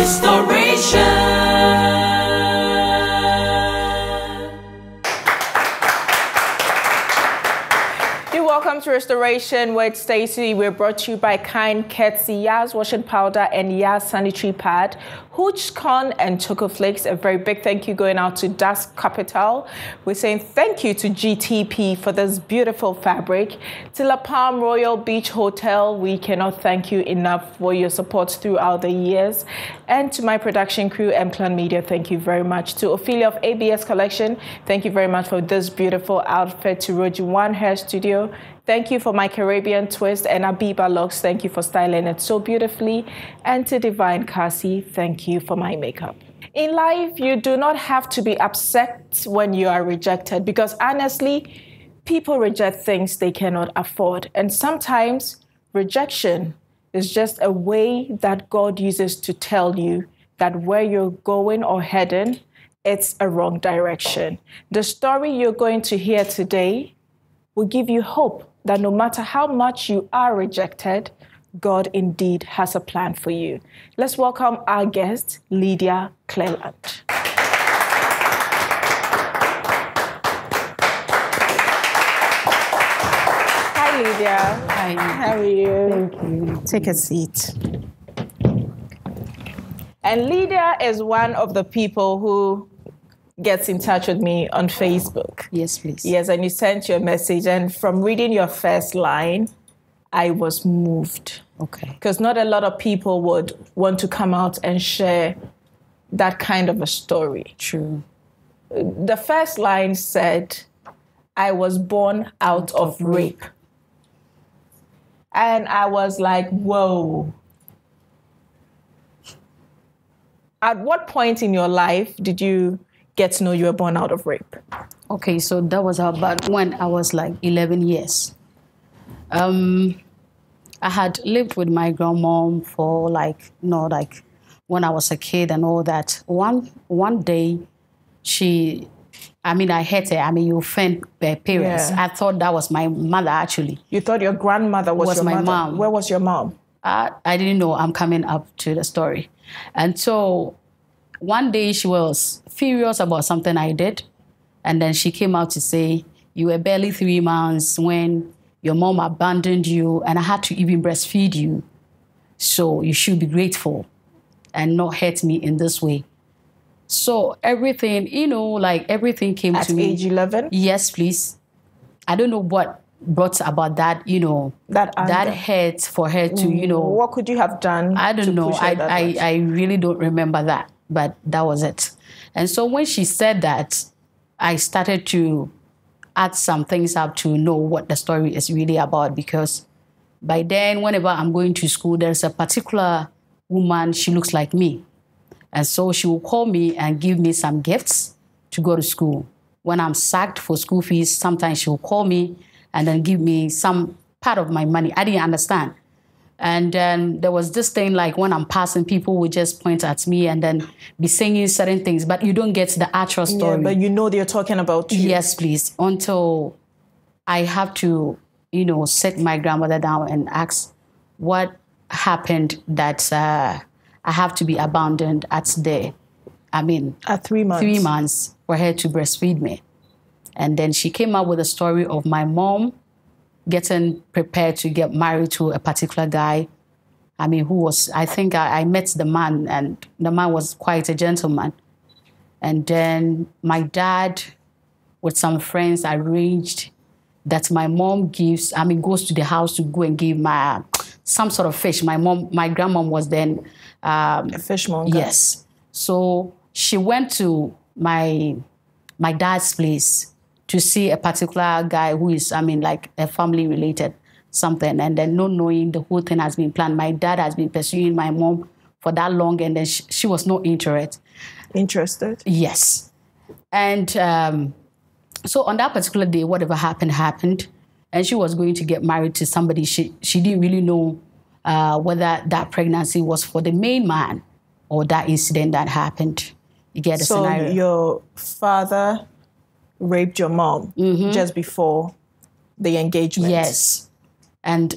Restoration. Welcome to Restoration with Stacey. We're brought to you by Kind Ketsi, Yaz Washing Powder and Yaz Sanitary Pad, Hooch Corn and Choco Flakes. A very big thank you going out to Das Capital. We're saying thank you to GTP for this beautiful fabric. To La Palm Royal Beach Hotel, we cannot thank you enough for your support throughout the years. And to my production crew, M-Clan Media, thank you very much. To Ophelia of ABS Collection, thank you very much for this beautiful outfit. To Roji One Hair Studio, thank you for my Caribbean twist. And Abiba Locks, thank you for styling it so beautifully. And to Divine Kasi, thank you for my makeup. In life, you do not have to be upset when you are rejected, because honestly, people reject things they cannot afford. And sometimes rejection is just a way that God uses to tell you that where you're going or heading, it's a wrong direction. The story you're going to hear today will give you hope that no matter how much you are rejected, God indeed has a plan for you. Let's welcome our guest, Lydia CLELAND. Hi, Lydia. Hi. How are you? Thank you. Take a seat. And Lydia is one of the people who gets in touch with me on Facebook. Yes, please. Yes, and you sent your message, and from reading your first line, I was moved. Okay. Because not a lot of people would want to come out and share that kind of a story. True. The first line said, I was born out of rape. And I was like, whoa. At what point in your life did you get to know you were born out of rape? Okay, so that was about when I was like 11 years. I had lived with my grandmom for like when I was a kid and all that. One day, I hate her. You offend parents. Yeah. I thought that was my mother, actually. You thought your grandmother was your my mother? mom. Where was your mom? I didn't know. I'm coming up to the story. And so one day she was furious about something I did. And then she came out to say, you were barely 3 months when your mom abandoned you and I had to even breastfeed you. So you should be grateful and not hurt me in this way. So everything, everything came to me. At age 11? Yes, please. I don't know what brought about that, that hurt for her to, What could you have done? I don't know. I really don't remember that, but that was it. And so when she said that, I started to add some things up to know what the story is really about, because by then, whenever I'm going to school, there's a particular woman, she looks like me. And so she will call me and give me some gifts to go to school. When I'm sacked for school fees, sometimes she will call me and then give me some part of my money. I didn't understand. And then there was this thing like when I'm passing, people would just point at me and then be saying certain things, but you don't get the actual story. Yeah, but you know they're talking about you. Yes, please. Until I have to, sit my grandmother down and ask what happened that I have to be abandoned at 3 months. 3 months for her to breastfeed me. And then she came up with a story of my mom getting prepared to get married to a particular guy. Who was, I met the man, and the man was quite a gentleman. And then my dad, with some friends, arranged that my mom goes to the house to go and give some sort of fish. My grandmom was then a fishmonger. Yes. So she went to my dad's place to see a particular guy who is, like a family related something. And then not knowing the whole thing has been planned. My dad has been pursuing my mom for that long, and then she was not interested. Yes. And so on that particular day, whatever happened. And she was going to get married to somebody. She didn't really know whether that pregnancy was for the main man or that incident that happened. You get the scenario. So your father raped your mom just before the engagement? Yes. And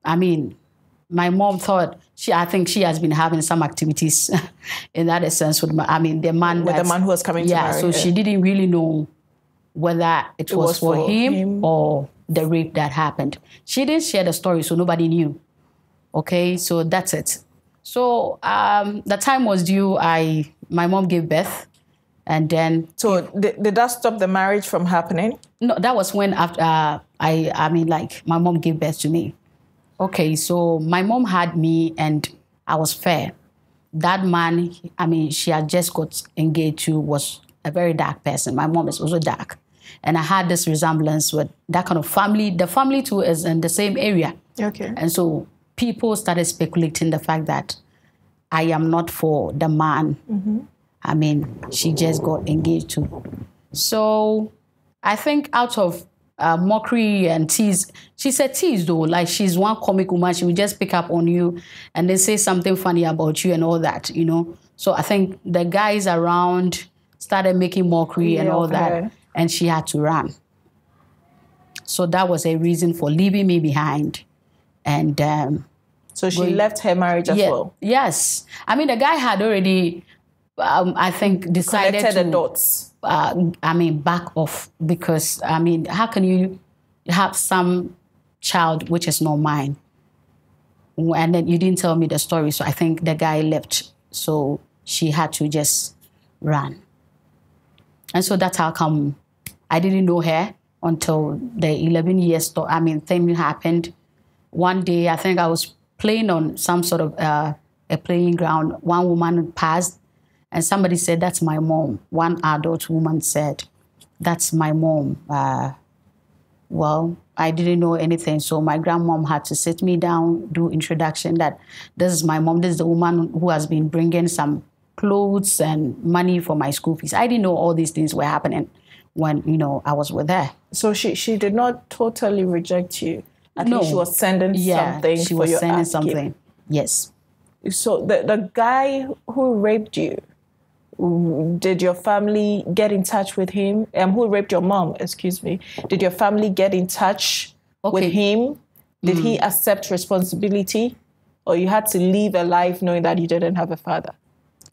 my mom thought I think she has been having some activities in that sense with, the man. With the man who was coming to marry so her. she didn't really know whether it was for him or the rape that happened. She didn't share the story, so nobody knew. Okay, so that's it. So the time was due. My mom gave birth, and then. So did that stop the marriage from happening? No, that was when after my mom gave birth to me. Okay, so my mom had me, and I was fair. That man, she had just got engaged to, was a very dark person. My mom is also dark, and I had this resemblance with that kind of family. The family too is in the same area. Okay, and so people started speculating the fact that I am not for the man. She just got engaged to. So I think out of mockery and tease, she said tease though, like she's one comic woman, she would just pick up on you and then say something funny about you and all that, So I think the guys around started making mockery and all that, and she had to run. So that was a reason for leaving me behind. And so she left her marriage as well? Yes. The guy had already, I think, decided connected to... the dots. Back off, because, how can you have some child which is not mine? And then you didn't tell me the story, so I think the guy left. So she had to just run. And so that's how come I didn't know her until the 11 years thing happened. One day, I think I was playing on some sort of a playing ground. One woman passed, and somebody said, "That's my mom." One adult woman said, "That's my mom." Well, I didn't know anything, so my grandmom had to sit me down, do introduction that this is my mom. This is the woman who has been bringing some clothes and money for my school fees. I didn't know all these things were happening when, I was with her. So she did not totally reject you. At No. least she was sending something she for was your sending upkeep. something. Yes. So the guy who raped you, did your family get in touch with him? Who raped your mom, excuse me. Did your family get in touch with him? Did he accept responsibility? Or you had to live a life knowing that you didn't have a father?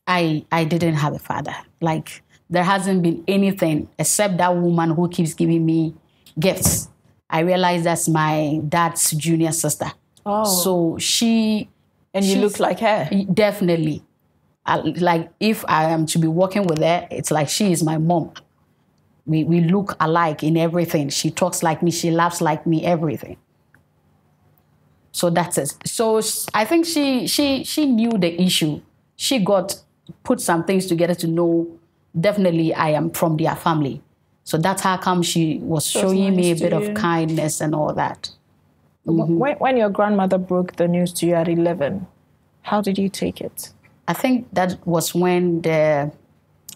I didn't have a father. Like, there hasn't been anything except that woman who keeps giving me gifts. I realized that's my dad's junior sister. Oh. So she... And you look like her? Definitely. Like, if I am to be working with her, it's like she is my mom. We look alike in everything. She talks like me. She laughs like me, everything. So that's it. So I think she knew the issue. She put some things together to know definitely I am from their family. So that's how come she was showing me a bit of kindness and all that. When your grandmother broke the news to you at 11, how did you take it? I think that was when the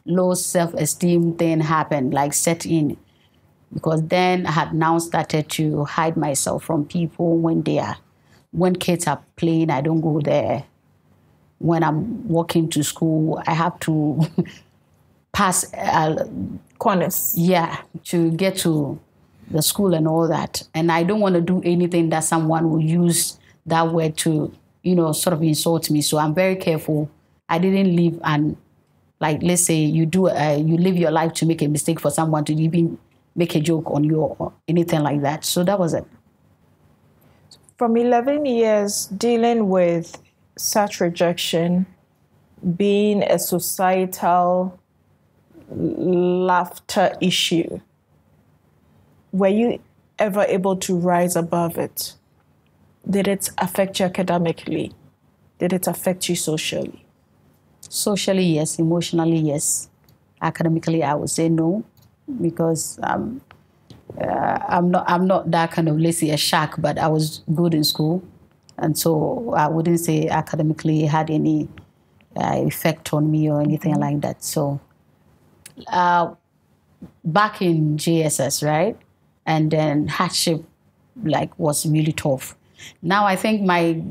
low self-esteem thing happened, like set in. Because then I had now started to hide myself from people when kids are playing, I don't go there. When I'm walking to school, I have to pass corners. Yeah, to get to the school and all that. And I don't want to do anything that someone will use that word to, sort of insult me. So I'm very careful. I didn't live and, like, let's say you live your life to make a mistake for someone to even make a joke on you or anything like that. So that was it. From 11 years dealing with such rejection, being a societal laughter issue, were you ever able to rise above it? Did it affect you academically? Did it affect you socially? Socially, yes. Emotionally, yes. Academically, I would say no, because I'm not that kind of, let's say, a shark, but I was good in school. And so I wouldn't say academically it had any effect on me or anything like that. So back in JSS, right? And then hardship, was really tough. Now I think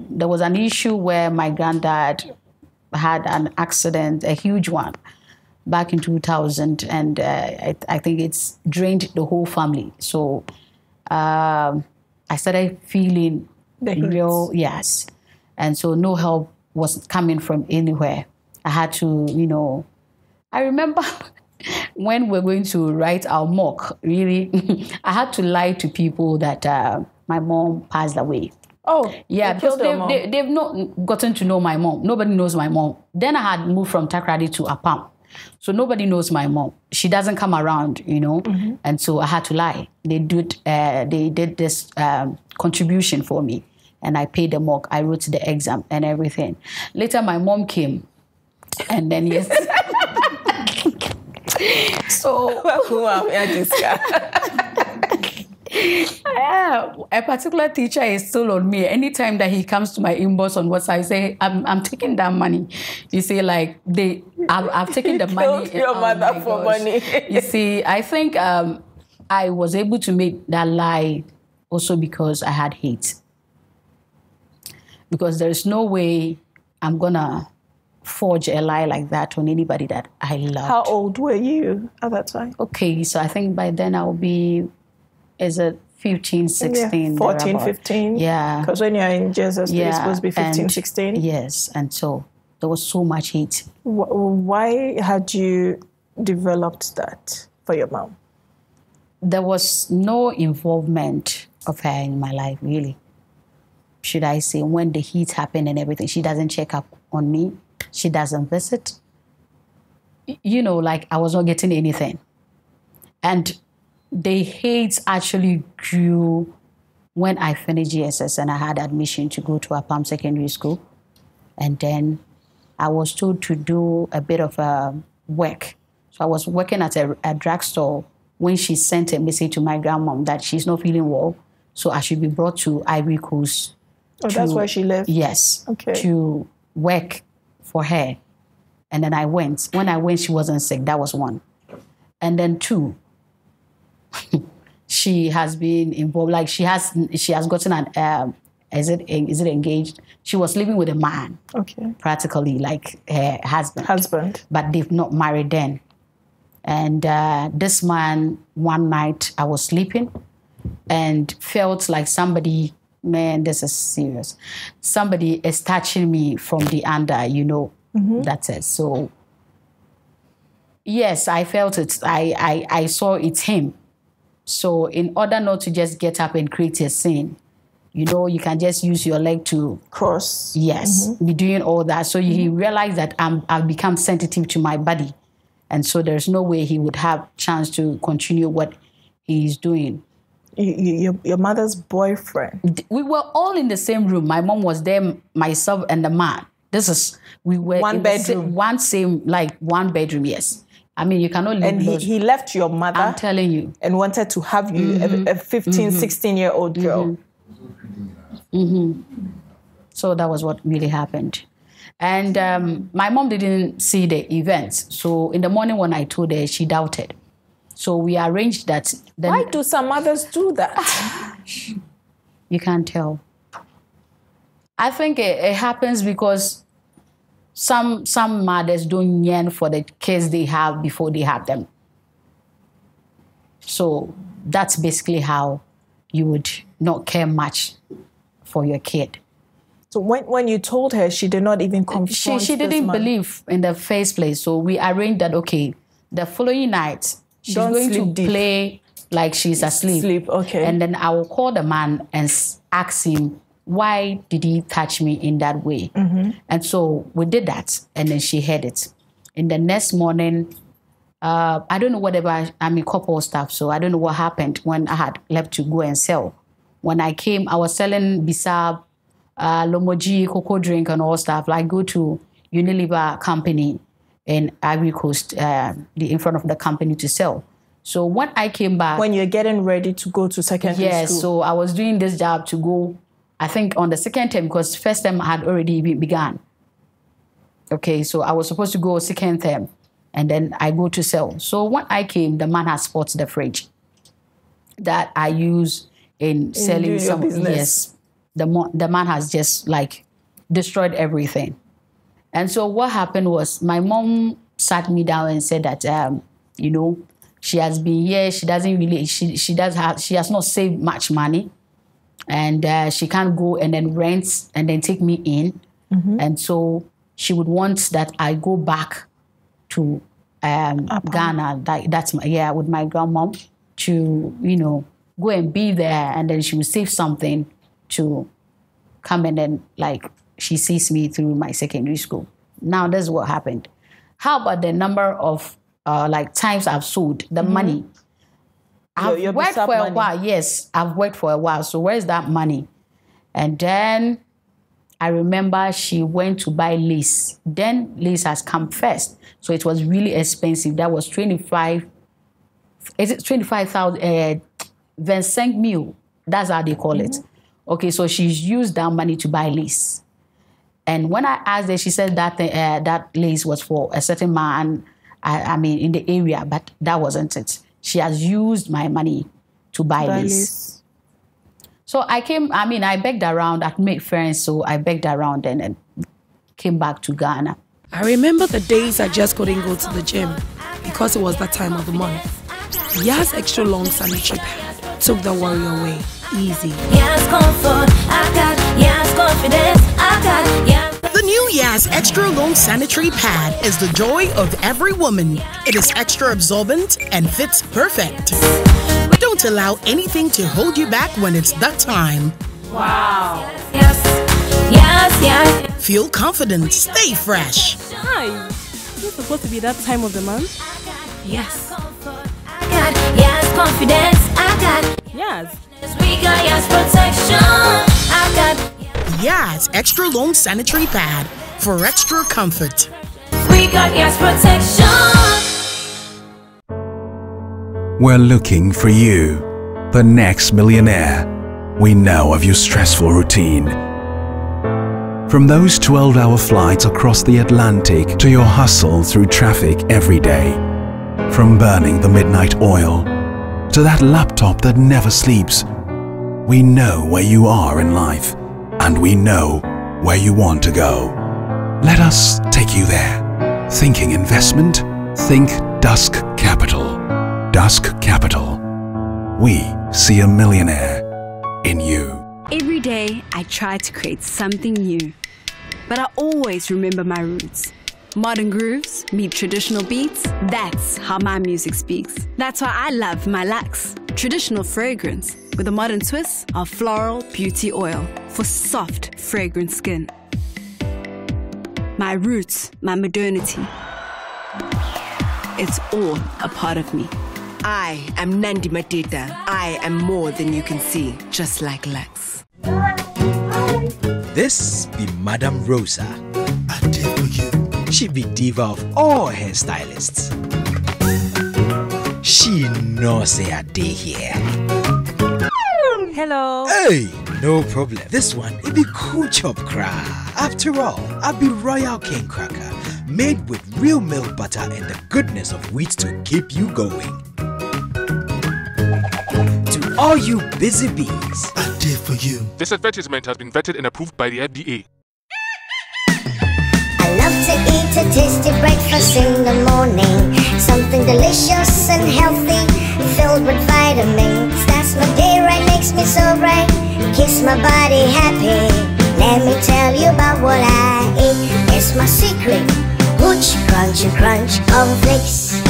there was an issue where my granddad had an accident, a huge one, back in 2000, and I think it's drained the whole family. So I started feeling the heat. yes. And so no help was coming from anywhere. I had to, you know, I remember when we're going to write our mock, really, I had to lie to people that my mom passed away. Oh, yeah, because they've not gotten to know my mom. Nobody knows my mom. Then I had moved from Takrady to Apam. So nobody knows my mom. She doesn't come around, you know. And so I had to lie. They did this contribution for me. And I paid the mock. I wrote the exam and everything. Later, my mom came. And then, yes. So... a particular teacher is still on me. Anytime that he comes to my inbox on WhatsApp, I say, I'm taking that money. You see, like, I've taken the money. Your mother for money. You see, I think I was able to make that lie also because I had hate. Because there's no way I'm going to forge a lie like that on anybody that I love. How old were you at that time? Okay, so I think by then I'll be... Is it 15, 16? Yeah, 14, 15? Yeah. Because when you're in Jesus, you're supposed to be 15, 16? Yes, and so there was so much hate. Why had you developed that for your mom? There was no involvement of her in my life, really. Should I say, when the heat happened and everything, she doesn't check up on me. She doesn't visit. You know, like I was not getting anything. And the hate actually grew when I finished GSS and I had admission to go to Apam Secondary School. And then I was told to do a bit of work. So I was working at a drugstore when she sent a message to my grandmom that she's not feeling well, so I should be brought to Ivory Coast. Oh, that's where she lived? Yes. Okay. To work for her. And then I went. When I went, she wasn't sick. That was one. And then two, she has been involved, like she has gotten an is it engaged? She was living with a man. Okay. Practically like her husband. But they've not married then. And this man, one night I was sleeping and felt like somebody, man, this is serious. Somebody is touching me from the under, you know. That's it. So yes, I felt it. I saw it's him. So in order not to just get up and create a scene, you know, you can just use your leg to cross. Yes, be doing all that. So he realized that I've become sensitive to my body. And so there's no way he would have chance to continue what he's doing. Your mother's boyfriend? We were all in the same room. My mom was there, myself and the man. We were one bedroom? One bedroom, yes. I mean, you cannot live. And he left your mother. I'm telling you. And wanted to have you, a 15, 16-year-old girl. So that was what really happened. And my mom didn't see the events. So in the morning when I told her, she doubted. So we arranged that. Why do some mothers do that? You can't tell. I think it happens because some mothers don't yearn for the kids they have before they have them. So that's basically how you would not care much for your kid. So when you told her, she did not even confront She didn't believe in the first place. So we arranged that, okay, the following night, she's going to play like she's asleep. Okay. And then I will call the man and ask him, why did he touch me in that way? And so we did that, and then she heard it. In the next morning, I don't know whatever, I'm in couple stuff, so I don't know what happened when I had left to go and sell. When I came, I was selling Bisab, Lomoji, cocoa drink and all stuff. Like go to Unilever company in Ivory Coast, in front of the company to sell. So when I came back... When you're getting ready to go to secondary school. Yes, so I was doing this job to go, I think on the second term, because first term had already begun. Okay, so I was supposed to go second term, and then I go to sell. So when I came, the man has spotted the fridge that I use in selling some business. Yes, the man has just like destroyed everything. And so what happened was my mom sat me down and said that, you know, she has been here. She doesn't really, she has not saved much money. And she can't go and then rent and then take me in. And so she would want that I go back to Ghana. That's my, with my grandmom to, you know, go and be there. And then she would save something to come and then, like, she sees me through my secondary school. Now, this is what happened. How about the number of, like, times I've sold the money? I've worked for a while. Yes, I've worked for a while. So where's that money? And then I remember she went to buy lace. Then lace has come first. So it was really expensive. That was 25,000, 25 mil. That's how they call it. Okay, so she's used that money to buy lace. And when I asked her, she said that that lace was for a certain man, I mean, in the area, but that wasn't it. She has used my money to buy lace. So I came, I mean, I begged around, I made friends, so I begged around and came back to Ghana. I remember the days I just couldn't go to the gym because it was that time of the month. Ya's extra long sanitary pad took the worry away easy. Ya's comfort, I got Ya's confidence, I got Ya's. The new Yas Extra Long Sanitary Pad is the joy of every woman. It is extra absorbent and fits perfect. Don't allow anything to hold you back when it's that time. Wow. Yes, yes, yes. Feel confident, stay fresh. Hi. Is it supposed to be that time of the month? Yes. I got Ya's confidence, I got. Yes. We got Ya's protection, I got. Yas Extra Long Sanitary Pad for extra comfort. We got Ya's protection. We're looking for you, the next millionaire. We know of your stressful routine. From those 12-hour flights across the Atlantic to your hustle through traffic every day. From burning the midnight oil to that laptop that never sleeps. We know where you are in life. And we know where you want to go. Let us take you there. Thinking investment? Think Dusk Capital. Dusk Capital. We see a millionaire in you. Every day, I try to create something new. But I always remember my roots. Modern grooves meet traditional beats. That's how my music speaks. That's why I love my Lux. Traditional fragrance with a modern twist of floral beauty oil for soft, fragrant skin. My roots, my modernity. It's all a part of me. I am Nandi Matita. I am more than you can see, just like Lux. This be Madame Rosa. I did for you. She be diva of all hairstylists. She knows say I day here. Hello. Hey, no problem. This one, it be cool chop cra. After all, I be Royal King Cracker, made with real milk butter and the goodness of wheat to keep you going. To all you busy bees, I did for you. This advertisement has been vetted and approved by the FDA. I love to eat a tasty breakfast in the morning. Something delicious and healthy, filled with vitamins. That's my day right, makes me so bright. Keeps my body happy. Let me tell you about what I eat. It's my secret. Hooch, crunchy, crunch, cornflakes.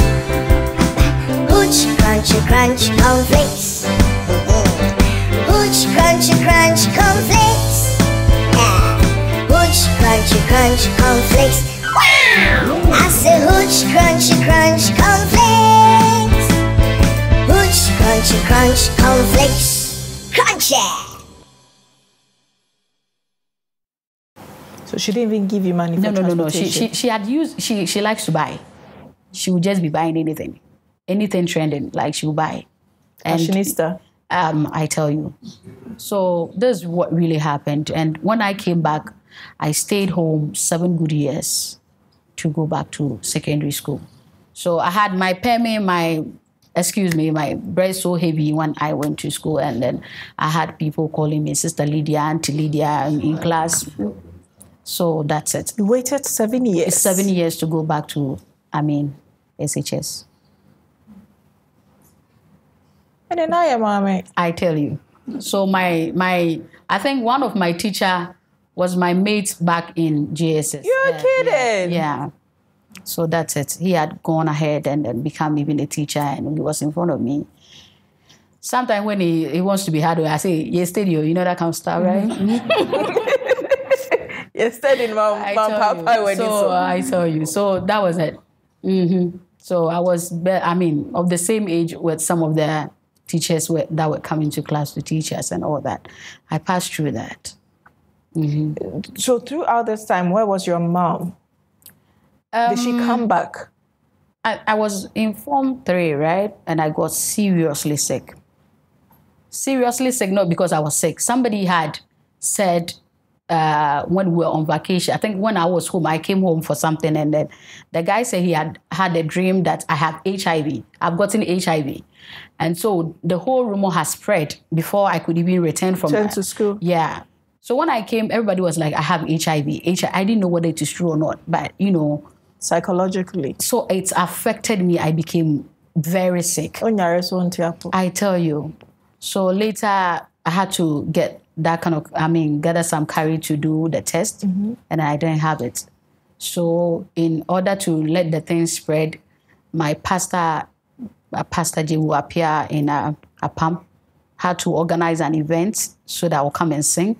Hooch, crunchy, crunch, cornflakes. Hooch, crunchy, crunch, cornflakes. Hooch, crunchy, crunch, cornflakes. Wow! I say hooch, crunchy, crunch, cornflakes. Hooch, crunchy, crunch, cornflakes. Crunchy! So she didn't even give you money for transportation? No. She had used, she likes to buy. She would just be buying anything. Anything trending, like she would buy. And fashionista. I tell you. So this is what really happened. And when I came back, I stayed home 7 good years to go back to secondary school. So I had my payment, my breast so heavy when I went to school. And then I had people calling me Sister Lydia, Auntie Lydia in class. So that's it. You waited 7 years? It's 7 years to go back to, SHS. And then I am, mommy. I tell you. So I think one of my teacher was my mate back in JSS. You're kidding? Yeah. So that's it. He had gone ahead and then become even a teacher, and he was in front of me. Sometimes when he wants to be hard, I say, "Yes, studio," you know that kind of stuff, right? Yes, studying, Mom, Papa, when so I tell you. So that was it. So I was, of the same age with some of the teachers that were coming to class to teach us and all that. I passed through that. So throughout this time, where was your mom? Did she come back? I was in Form 3, right? And I got seriously sick. Seriously sick, not because I was sick. Somebody had said when we were on vacation, I think when I was home, I came home for something, and then the guy said he had a dream that I have HIV. I've gotten HIV. And so the whole rumor has spread before I could even return to school. Yeah. So when I came, everybody was like, I have HIV. I didn't know whether it is true or not, but psychologically. So it affected me. I became very sick. I tell you. So later I had to get that kind of, gather some courage to do the test, and I didn't have it. So in order to let the thing spread, my pastor J will appear in a pump, had to organize an event so that I will come and sing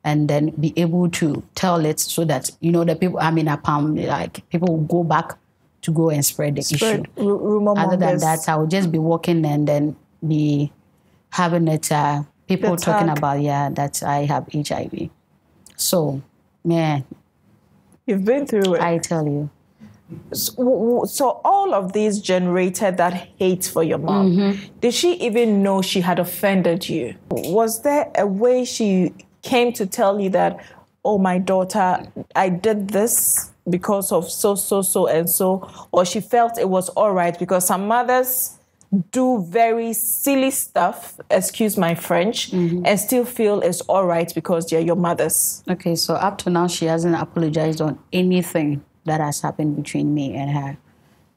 and then be able to tell it so that, the people, a pump, like people will go back to go and spread the issue. Other than that, I will just be walking and then be having it, people talking about, that I have HIV. So, man. You've been through it. I tell you. So all of these generated that hate for your mom. Did she even know she had offended you? Was there a way she came to tell you that, oh, my daughter, I did this because of so, and so, or she felt it was all right? Because some mothers do very silly stuff, excuse my French, and still feel it's all right because they're your mothers. Okay, so up to now, she hasn't apologized on anything that has happened between me and her.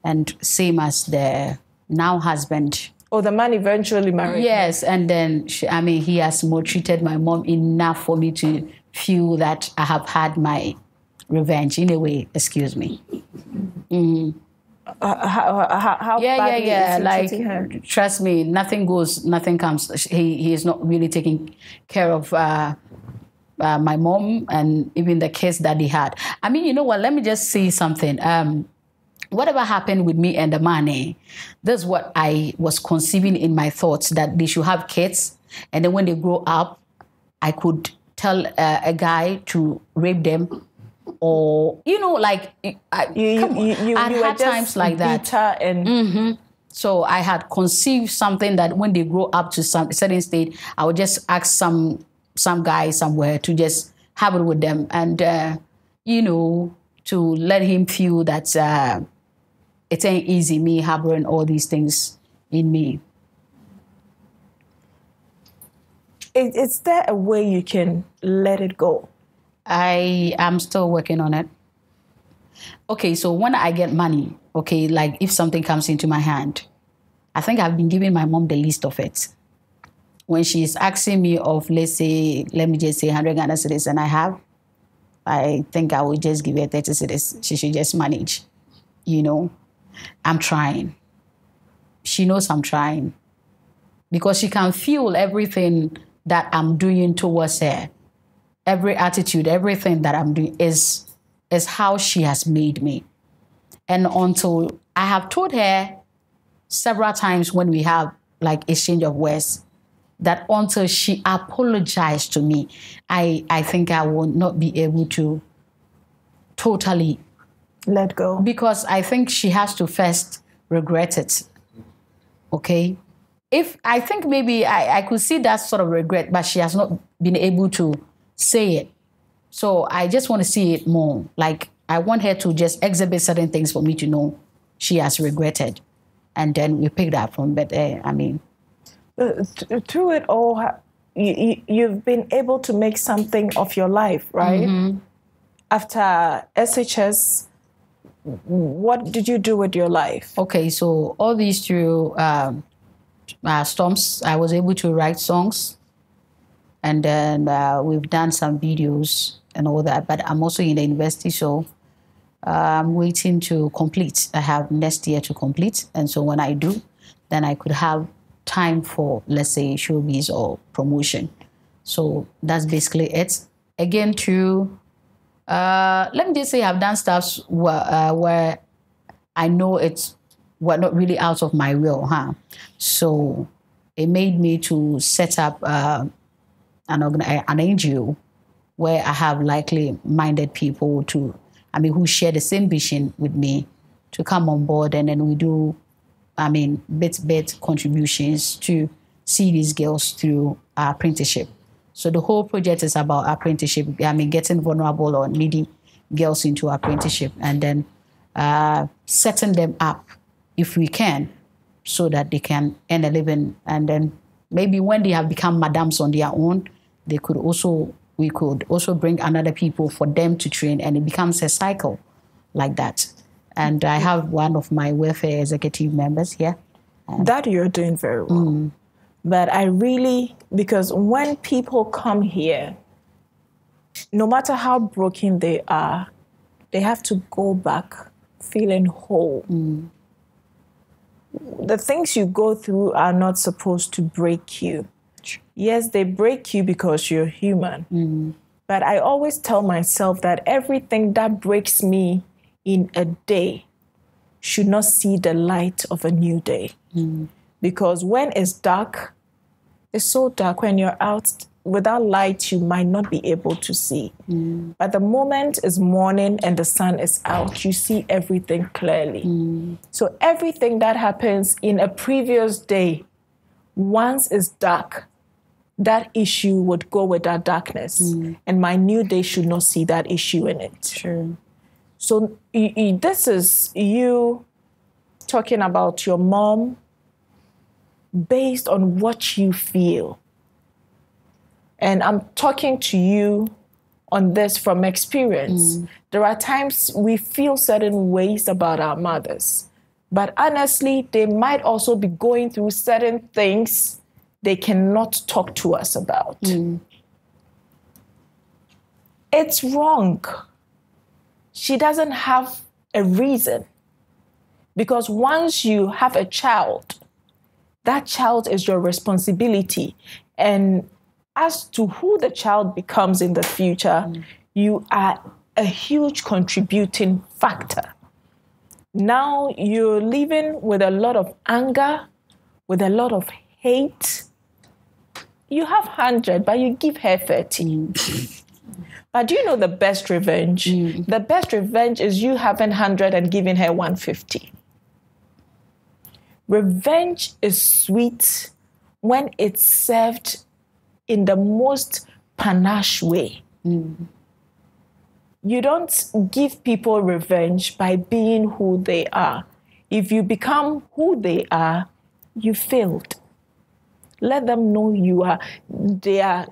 And same as the now husband. Oh, the man eventually married. Yes, and then, he has maltreated my mom enough for me to feel that I have had my revenge, in a way, excuse me. How badly is he treating her? Trust me, nothing goes, nothing comes. He is not really taking care of my mom and even the kids that he had. You know what? Let me just say something. Whatever happened with me and the man, that's what I was conceiving in my thoughts, that they should have kids. And then when they grow up, I could tell a guy to rape them. Or, I had times like that. And So I had conceived something that when they grow up to some certain state, I would just ask some guy somewhere to just have it with them. And, to let him feel that it ain't easy, me harboring all these things in me. Is there a way you can let it go? I am still working on it. Okay, so when I get money, okay, like if something comes into my hand, I think I've been giving my mom the list of it. When she's asking me of, let me just say 100 Ghana cedis, and I think I will just give her 30 cedis. She should just manage. I'm trying. She knows I'm trying. Because she can feel everything that I'm doing towards her. Every attitude, everything that I'm doing is how she has made me. And until I have told her several times when we have like exchange of words, that until she apologized to me, I think I will not be able to totally let go. Because I think she has to first regret it. Okay? If I think maybe I could see that sort of regret, but she has not been able to say it. So I just want to see it more. Like, I want her to just exhibit certain things for me to know she has regretted. And then we pick that from there. Through it all, you've been able to make something of your life, right? After SHS, what did you do with your life? Okay, so all these through storms, I was able to write songs. And then we've done some videos and all that. But I'm also in the university, so I'm waiting to complete. I have next year to complete. And so when I do, then I could have time for, let's say, showbiz or promotion. So that's basically it. Again, let me just say I've done stuff where I know it's not really out of my will, So it made me to set up an NGO where I have likely-minded people who share the same vision with me to come on board, and then we do, bit contributions to see these girls through apprenticeship. So the whole project is about apprenticeship. Getting vulnerable or needy girls into apprenticeship, and then setting them up, if we can, so that they can earn a living. And then maybe when they have become madams on their own, we could also bring another people for them to train, and it becomes a cycle like that. And I have one of my welfare executive members here. That you're doing very well. But because when people come here, no matter how broken they are, they have to go back feeling whole. The things you go through are not supposed to break you. Yes, they break you because you're human. But I always tell myself that everything that breaks me in a day should not see the light of a new day. Because when it's dark, it's so dark. When you're out without light, you might not be able to see. But the moment is morning and the sun is out, you see everything clearly. So everything that happens in a previous day, once it's dark, that issue would go with that darkness. And my new day should not see that issue in it. True. So this is you talking about your mom based on what you feel. And I'm talking to you on this from experience. There are times we feel certain ways about our mothers, but honestly, they might also be going through certain things they cannot talk to us about. It's wrong. She doesn't have a reason. Because once you have a child, that child is your responsibility. And as to who the child becomes in the future, you are a huge contributing factor. Now you're living with a lot of anger, with a lot of hate. You have 100, but you give her 30. But do you know the best revenge? The best revenge is you having 100 and giving her 150. Revenge is sweet when it's served in the most panache way. You don't give people revenge by being who they are. If you become who they are, you failed. Let them know their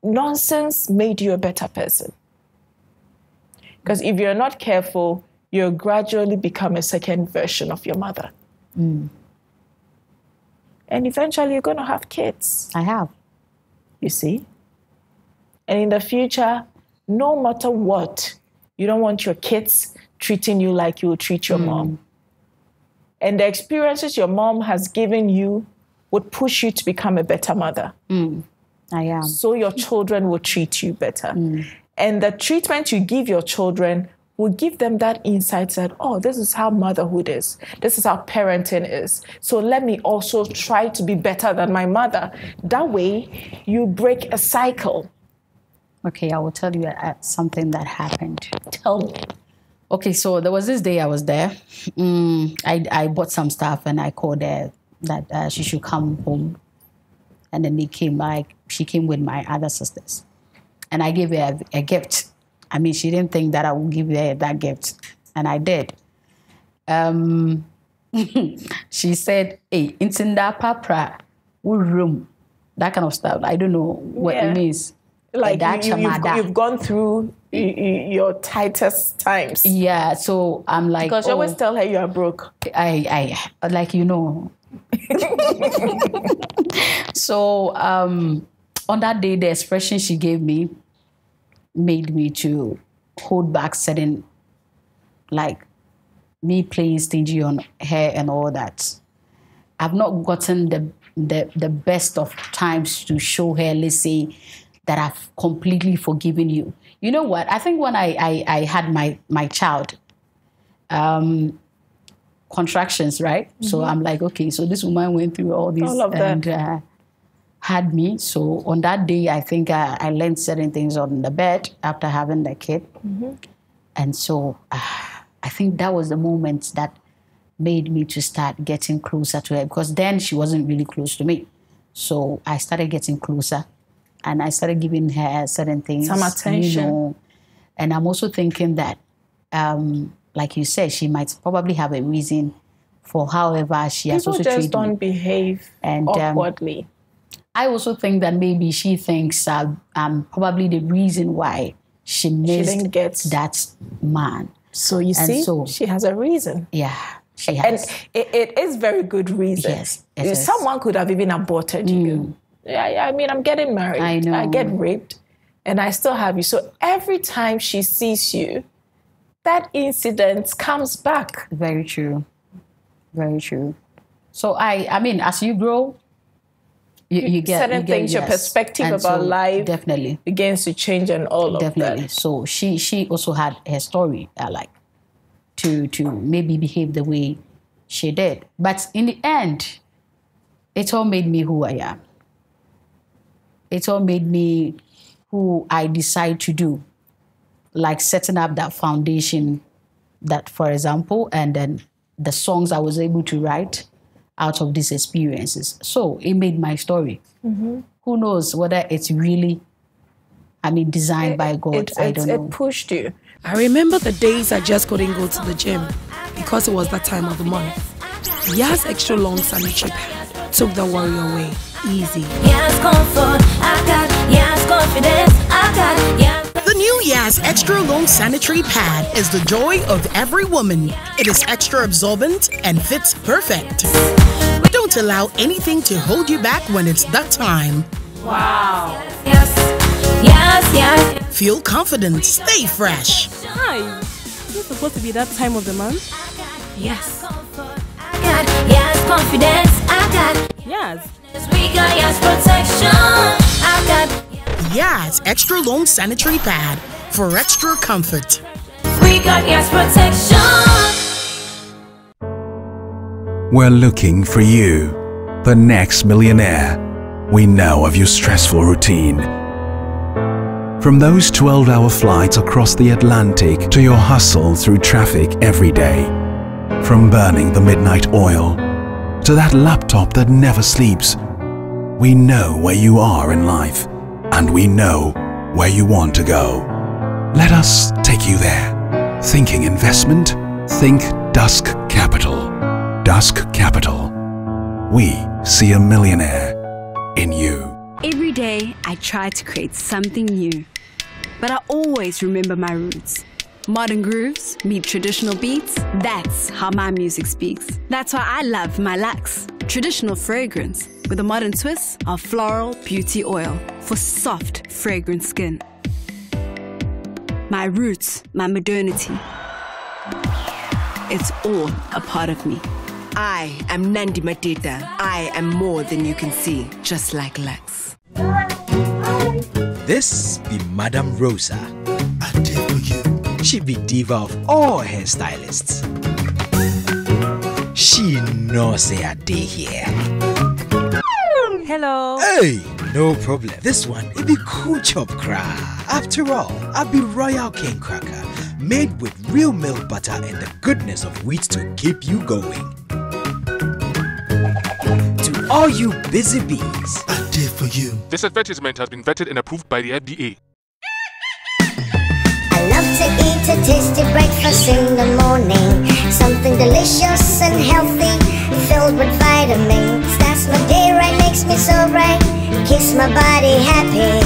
nonsense made you a better person. Because if you're not careful, you'll gradually become a second version of your mother. And eventually you're going to have kids. I have. You see? And in the future, no matter what, you don't want your kids treating you like you would treat your mom. And the experiences your mom has given you would push you to become a better mother. I am. So your children will treat you better. And the treatment you give your children will give them that insight that, oh, this is how motherhood is. This is how parenting is. So let me also try to be better than my mother. That way, you break a cycle. Okay, I will tell you something that happened. Tell me. Okay, so there was this day I was there. I bought some stuff and I called her that she should come home. And then she came with my other sisters. And I gave her a gift. I mean, she didn't think that I would give her that gift. And I did. She said, hey, it's in that papra room. That kind of stuff. I don't know what it means. Like you've gone through your tightest times. Yeah, so I'm like... Because you always tell her you are broke. I like, you know. So on that day, the expression she gave me made me to hold back certain, like me playing stingy on her and all that. I've not gotten the best of times to show her, let's say, that I've completely forgiven you. You know what? I think when I had my child, contractions, right? Mm-hmm. So I'm like, okay, so this woman went through all this and had me. So on that day, I think I learned certain things on the bed after having the kid. Mm-hmm. And so I think that was the moment that made me to start getting closer to her, because then she wasn't really close to me. So I started getting closer and I started giving her certain things. Some attention. You know, and I'm also thinking that, like you said, she might probably have a reason for however she has also treated me. People just don't behave awkwardly. I also think that maybe she thinks probably the reason why she missed that man. So you see, she has a reason. Yeah, she has. And it is very good reason. Yes. Someone could have even aborted you. Yeah, I mean, I'm getting married. I know. I get raped and I still have you. So every time she sees you, that incident comes back. Very true. Very true. So I mean, as you grow, you get certain things, your perspective about life definitely begins to change and all of that. Definitely. So she also had her story, like to maybe behave the way she did. But in the end, it all made me who I am. It all made me who I decide to do, like setting up that foundation, that, for example, and then the songs I was able to write out of these experiences. So it made my story. Mm-hmm. Who knows whether it's really, designed by God. I don't know. It pushed you. I remember the days I just couldn't go to the gym because it was that time of the month. Yas extra long sanitary pad took the worry away. Easy. Yas comfort, I got Yas confidence, I got Yas. The new Yas extra long sanitary pad is the joy of every woman. It is extra absorbent and fits perfect. Don't allow anything to hold you back when it's that time. Wow. Yes. Feel confident, stay fresh. Hi. Is it supposed to be that time of the month? Yes. I got Yas confidence, I got Yes. We got Yas protection, I got Yas extra long sanitary pad for extra comfort. We got Yas protection. We're looking for you, the next millionaire. We know of your stressful routine. From those 12-hour flights across the Atlantic to your hustle through traffic every day. From burning the midnight oil to that laptop that never sleeps. We know where you are in life and we know where you want to go. Let us take you there. Thinking investment? Think Dusk Capital. Dusk Capital. We see a millionaire in you. Every day, I try to create something new, but I always remember my roots. Modern grooves meet traditional beats, that's how my music speaks. That's why I love my Lux, traditional fragrance with a modern twist of floral beauty oil for soft, fragrant skin. My roots, my modernity, it's all a part of me. I am Nandi Mateta. I am more than you can see, just like Lex. This be Madame Rosa. I did for you. She be diva of all hairstylists. She knows say I day here. Hello. Hey, no problem. This one, it be cool chop crack. After all, I be Royal King Cracker, made with real milk butter and the goodness of wheat to keep you going. To all you busy bees, I did for you. This advertisement has been vetted and approved by the FDA. I love to eat a tasty breakfast in the morning. Something delicious and healthy, filled with vitamins. That's my day right, makes me so bright. Keeps my body happy.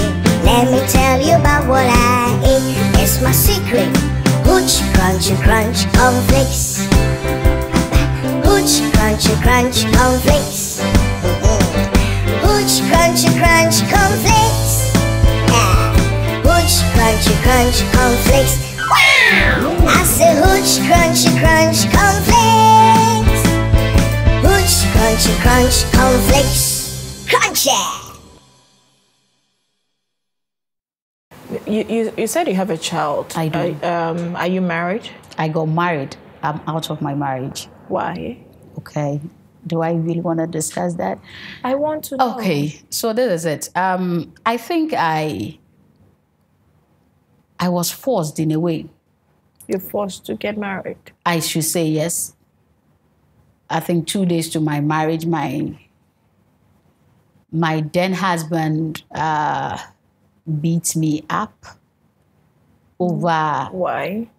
Let me tell you about what I eat. It's my secret. Hooch, crunchy, crunch, cornflakes. Hooch, crunchy, crunch, cornflakes. Hooch, crunchy, crunch, cornflakes. crunch cornflakes. Wow! I say hooch crunchy crunch cornflakes. Hooch crunchy crunch cornflakes. Crunchy! You said you have a child. I do. Are you married? I got married. I'm out of my marriage. Why? Okay. Do I really want to discuss that? I want to know. Okay. So this is it. I think I was forced in a way. You're forced to get married. I should say yes. I think 2 days to my marriage, my then husband beat me up over. Why?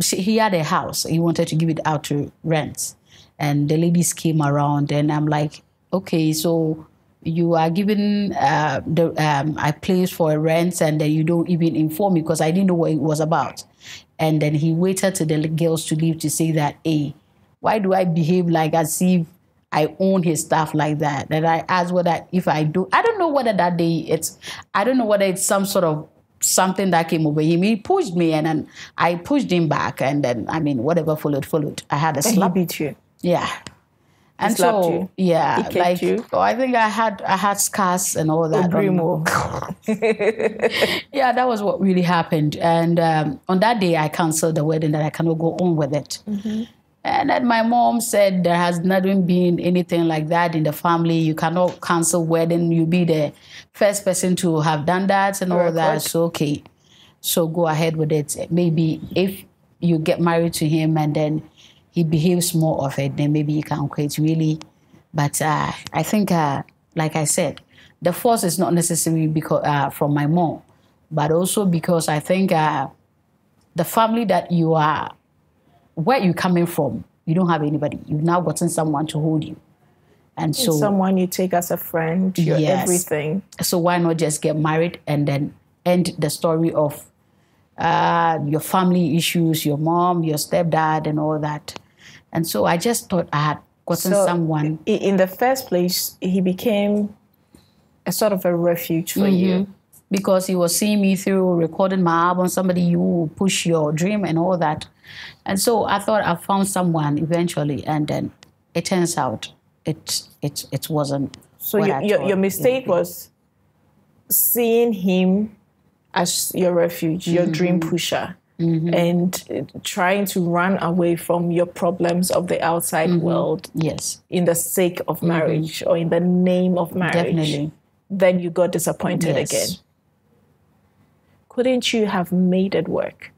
He had a house. He wanted to give it out to rent. And the ladies came around and I'm like, okay, so you are giving a place for a rent and then you don't even inform me because I didn't know what it was about. And then he waited till the girls to leave to say that, hey, why do I behave like as if I own his stuff like that? And I asked whether if I do, I don't know whether that day I don't know whether it's some sort of something that came over him. He pushed me and then I pushed him back and then, I mean, whatever followed. I had a slap. And he beat you? Yeah. And slapped so, you. yeah, He kicked you. Oh, I think I had scars and all that. Yeah, that was what really happened. And on that day, I canceled the wedding, that I cannot go on with it. Mm-hmm. And then my mom said there has never been anything like that in the family. You cannot cancel wedding. You'll be the first person to have done that and all that. So, okay, so go ahead with it. Maybe if you get married to him and then he behaves more of it, then maybe you can quit, really. But I think, like I said, the force is not necessarily because from my mom, but also because I think the family that you are, where you're coming from, you don't have anybody. You've now gotten someone to hold you. And so someone you take as a friend, your everything. So why not just get married and then end the story of your family issues, your mom, your stepdad, and all that. And so I just thought I had gotten someone. In the first place, he became a sort of a refuge for you. Because he was seeing me through recording my album, somebody you push your dream and all that. And so I thought I found someone eventually, and then it turns out it wasn't. So your mistake was seeing him as your refuge, your dream pusher, and trying to run away from your problems of the outside world. Yes. In the sake of marriage or in the name of marriage. Definitely. Then you got disappointed again. Couldn't you have made it work?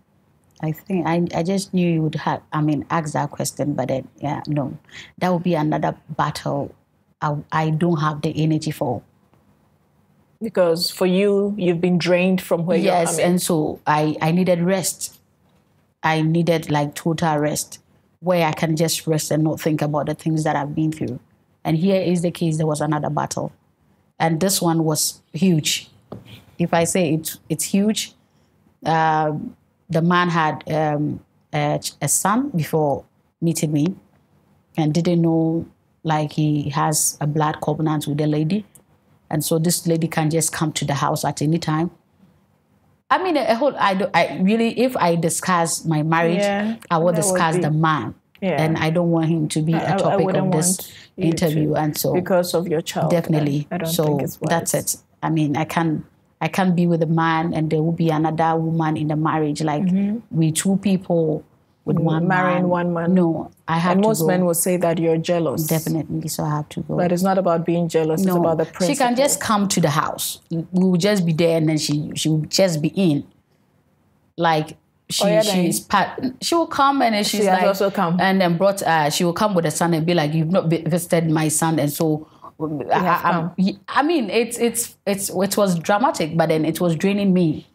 I think I just knew you would have, ask that question, but then, no. That would be another battle I don't have the energy for. Because for you, you've been drained from where you're coming. Yes, and so I needed rest. I needed total rest, where I can just rest and not think about the things that I've been through. And here is the case, there was another battle. And this one was huge. If I say it's huge, the man had a son before meeting me and didn't know he has a blood covenant with the lady. And so this lady can just come to the house at any time. If I discuss my marriage, I will discuss the man. Yeah. And I don't want him to be a topic of this interview. And so because of your child. Definitely. I don't think it's wise. That's it. I can't be with a man and there will be another woman in the marriage. We two people with one marrying man. One man. No, I have to go. And most men will say that you're jealous. Definitely, so I have to go. But it's not about being jealous, it's about the principle. She can just come to the house. We will just be there and then she will just be in. She will come and then she's also come. And then she will come with her son and be like, you've not visited my son, and so it was dramatic, but then it was draining me.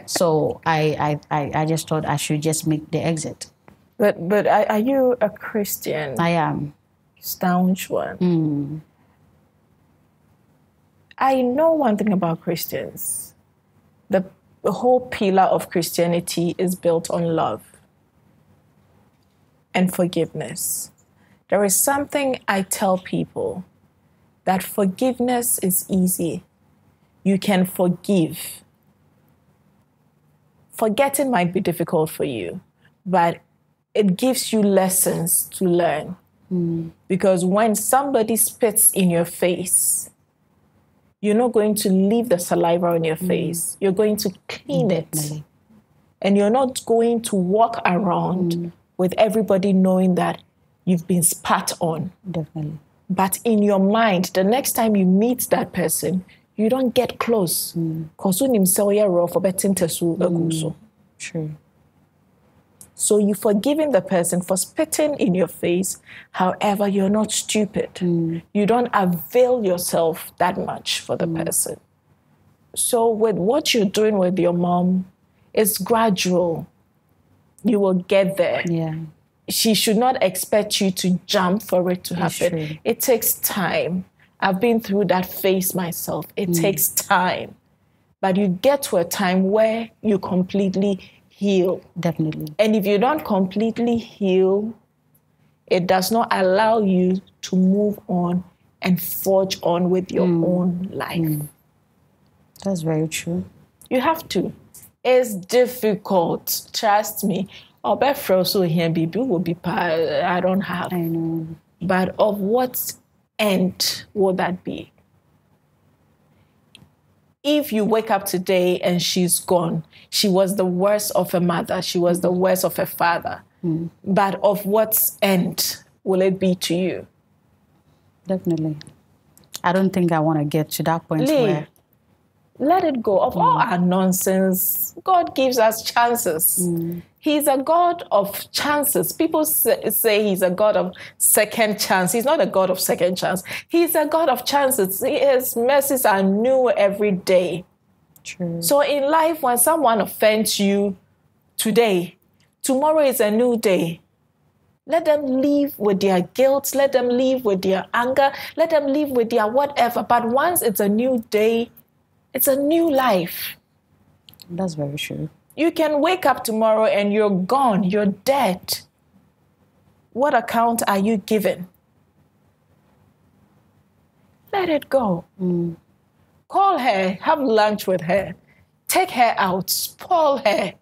So I just thought I should just make the exit. But are you a Christian? I am. Staunch one. I know one thing about Christians. The whole pillar of Christianity is built on love and forgiveness. There is something I tell people, that forgiveness is easy. you can forgive. Forgetting might be difficult for you, but it gives you lessons to learn. Because when somebody spits in your face, you're not going to leave the saliva on your face. You're going to clean it. And you're not going to walk around with everybody knowing that you've been spat on. Definitely. But in your mind, the next time you meet that person, you don't get close. True. So you're forgiving the person for spitting in your face. However, you're not stupid. You don't avail yourself that much for the person. So with what you're doing with your mom, it's gradual. You will get there. Yeah. She should not expect you to jump for it to happen. True. It takes time. I've been through that phase myself. It takes time. But you get to a time where you completely heal. Definitely. And if you don't completely heal, it does not allow you to move on and forge on with your own life. That's very true. You have to. It's difficult. Trust me. I don't have. I know. But of what end will that be? If you wake up today and she's gone, she was the worst of a mother, she was the worst of a father. But of what end will it be to you? Definitely. I don't think I want to get to that point where... Let it go. Of all our nonsense, God gives us chances. He's a God of chances. People say he's a God of second chance. He's not a God of second chance. He's a God of chances. His mercies are new every day. True. So in life, when someone offends you today, tomorrow is a new day. Let them live with their guilt. Let them live with their anger. Let them live with their whatever. But once it's a new day, it's a new life. That's very true. You can wake up tomorrow and you're gone. You're dead. What account are you giving? Let it go. Call her. Have lunch with her. Take her out. Spoil her.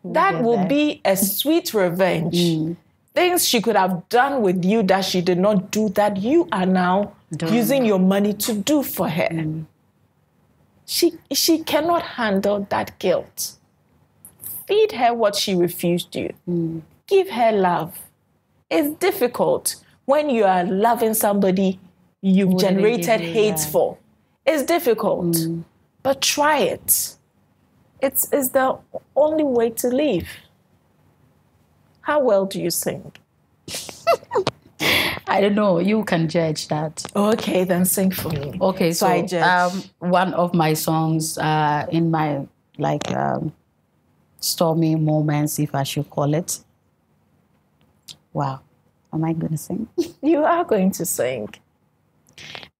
That will be a sweet revenge. Things she could have done with you that she did not do, that you are now using your money to do for her. She cannot handle that guilt. Feed her what she refused you. Give her love. It's difficult when you are loving somebody you've generated hate for. It's difficult, but try it. It's the only way to live. How well do you sing? I don't know. You can judge that. Okay, then sing for me. Okay, so I judge. One of my songs in my stormy moments, if I should call it. Wow, am I going to sing? You are going to sing.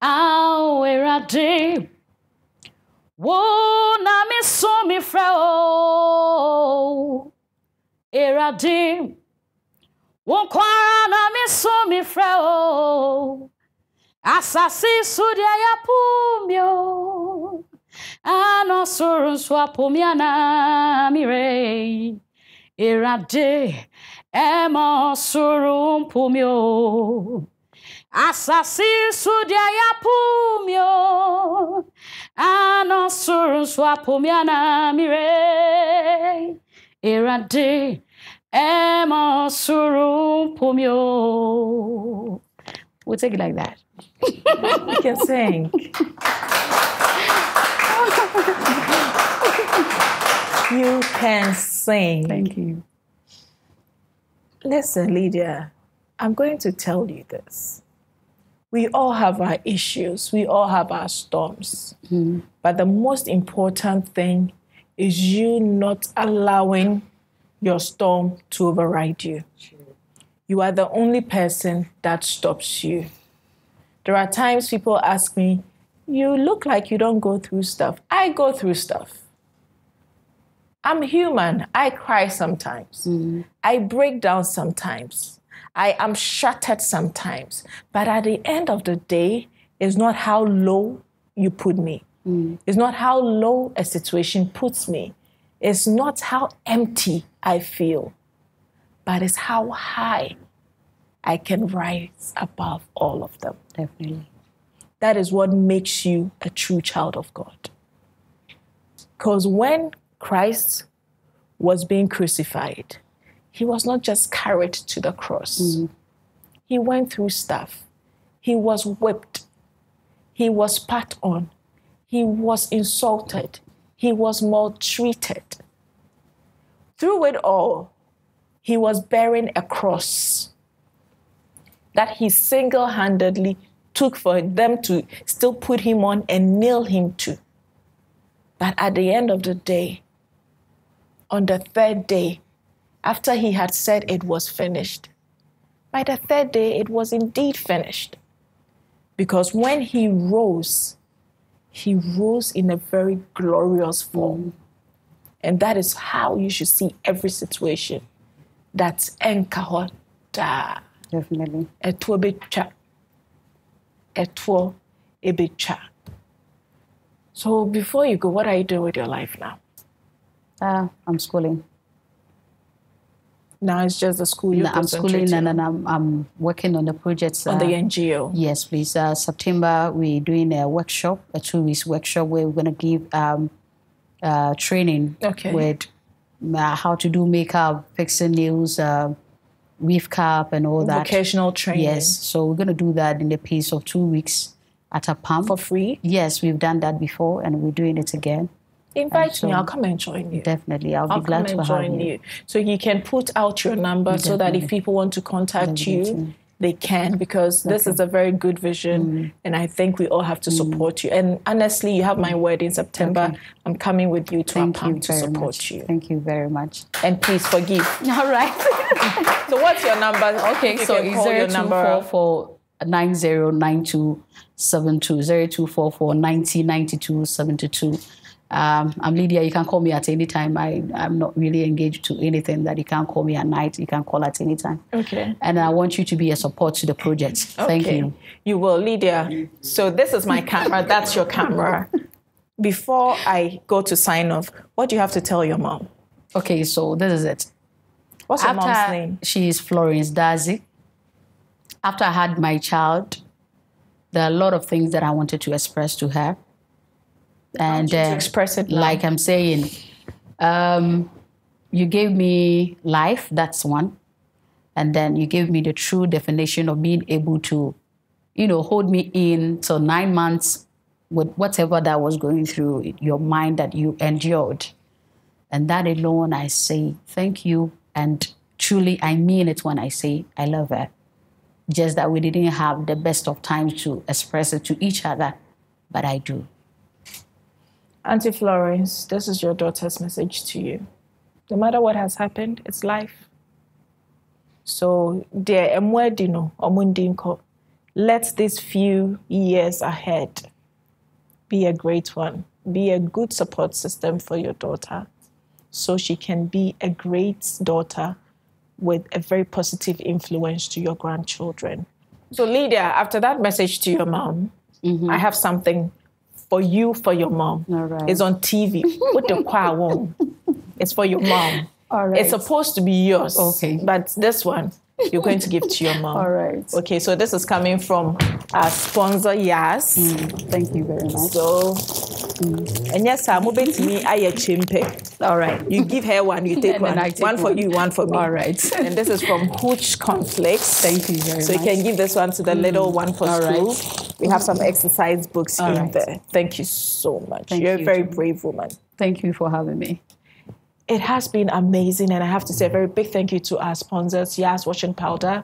Where I did. Whoa, na me so me frao. Era did. Won kwara na me so me frao. Asasi sudia ya pumio. Ano surun swapumia na mire. Era did. Emo surun pumio. Asasi sudia ya pumio. Ano surun swapumia na mire. Era did. Emma Surum Pumio. We'll take it like that. You can sing. You can sing. Thank you. Listen, Lydia, I'm going to tell you this. We all have our issues. We all have our storms. But the most important thing is you not allowing your storm to override you. You are the only person that stops you. There are times people ask me, you look like you don't go through stuff. I go through stuff. I'm human. I cry sometimes. I break down sometimes. I am shattered sometimes. But at the end of the day, it's not how low you put me. It's not how low a situation puts me. It's not how empty I feel, but it's how high I can rise above all of them. Definitely. That is what makes you a true child of God. Because when Christ was being crucified, he was not just carried to the cross. He went through stuff. He was whipped. He was spat on. He was insulted. He was maltreated. Through it all, he was bearing a cross that he single-handedly took for them to still put him on and nail him to. But at the end of the day, on the third day, after he had said it was finished, by the third day, it was indeed finished. Because when he rose in a very glorious form. And that is how you should see every situation. That's enkaho da. Definitely. Etwo becha. Etwo ebecha. So before you go, what are you doing with your life now? I'm schooling. Now it's just the school you're I'm schooling and then I'm working on the projects. On the NGO? Yes, please. September, we're doing a workshop, a 2-week workshop where we're going to give training with how to do makeup, fixing nails, weave cap and all that. Vocational training. Yes, so we're going to do that in the pace of 2 weeks at a pump. For free? Yes, we've done that before and we're doing it again. Invite me, I'll come and join you. Definitely, I'll be glad to have you. So you can put out your number so that if people want to contact you, they can, because this is a very good vision and I think we all have to support you. And honestly, you have my word, in September, I'm coming with you to our pump to support you. Thank you very much. And please forgive. All right. So what's your number? Okay, so it's 0244 909272 0244 909272. I'm Lydia. You can call me at any time. I'm not really engaged to anything that you can call me at night. You can call at any time. Okay. And I want you to be a support to the project. Thank you. You will, Lydia. So this is my camera. That's your camera. Before I go to sign off, what do you have to tell your mom? Okay, so this is it. What's your mom's name? She is Florence Dazi. After I had my child, there are a lot of things that I wanted to express to her. And to express it like I'm saying, you gave me life, that's one. And then you gave me the true definition of being able to, hold me in till 9 months with whatever that was going through your mind that you endured. And that alone, I say thank you. And truly, I mean it when I say I love her. Just that we didn't have the best of times to express it to each other, but I do. Auntie Florence, this is your daughter's message to you. No matter what has happened, it's life. So, dear Emwedino Omundinko, let these few years ahead be a great one. Be a good support system for your daughter so she can be a great daughter with a very positive influence to your grandchildren. So, Lydia, after that message to your mom, I have something for you, for your mom. All right. It's on TV. Put the choir on. It's for your mom. All right. It's supposed to be yours. Okay. But this one, you're going to give to your mom. All right. Okay, so this is coming from our sponsor, Yas. Thank you very much. So, and yes, I'm moving to me, I chimpe. All right. You give her one, you take one. One for you, one for me. All right. And this is from Hooch Cornflakes. Thank you very much. So you can give this one to the little one for school. Right. We have some exercise books All in right. there. Thank you so much. Thank You're you a very too. brave woman. Thank you for having me. It has been amazing, and I have to say a very big thank you to our sponsors, Yas Washing Powder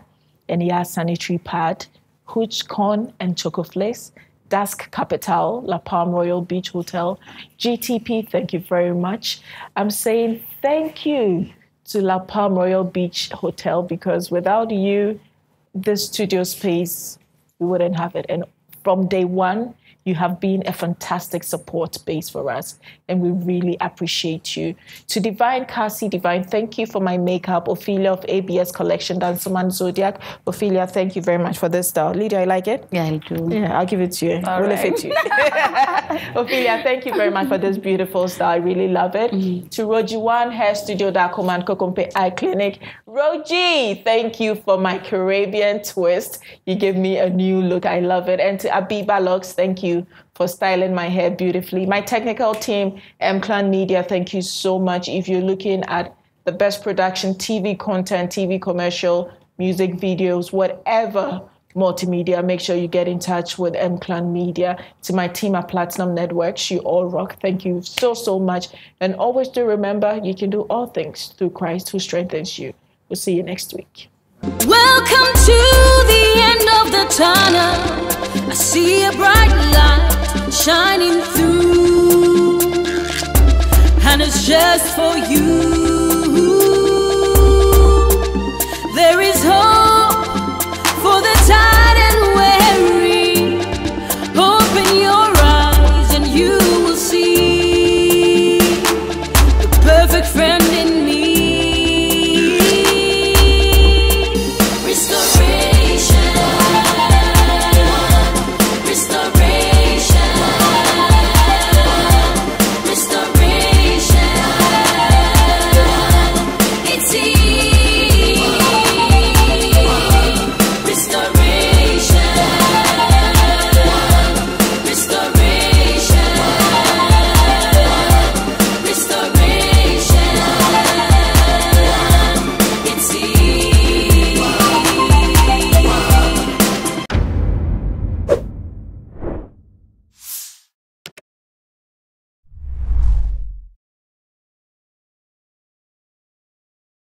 and Yas Sanitary Pad, Hooch Corn and Choco Flakes, Dusk Capital, La Palm Royal Beach Hotel, GTP, thank you very much. I'm saying thank you to La Palm Royal Beach Hotel, because without you, this studio space, we wouldn't have it. And from day one, You have been a fantastic support base for us, and we really appreciate you. To Divine Cassie, Divine, thank you for my makeup. Ophelia of ABS Collection, Dansoman Zodiac. Ophelia, thank you very much for this style. Lydia, I like it? Yeah, I do. Yeah, I'll give it to you. All really right. fit you. Ophelia, thank you very much for this beautiful style. I really love it. To Roji1 Hair Studio, Dakoman Kokompe Eye Clinic. Roji, thank you for my Caribbean twist. You give me a new look. I love it. And to Abiba Locks, thank you for styling my hair beautifully. My technical team, CLELAND Media, thank you so much. If you're looking at the best production, TV content, TV commercial, music videos, whatever multimedia, make sure you get in touch with CLELAND Media. To my team at Platinum Networks, you all rock. Thank you so, so much. And always do remember, you can do all things through Christ who strengthens you. We'll see you next week. Welcome to the end of the tunnel. I see a bright light shining through, and it's just for you.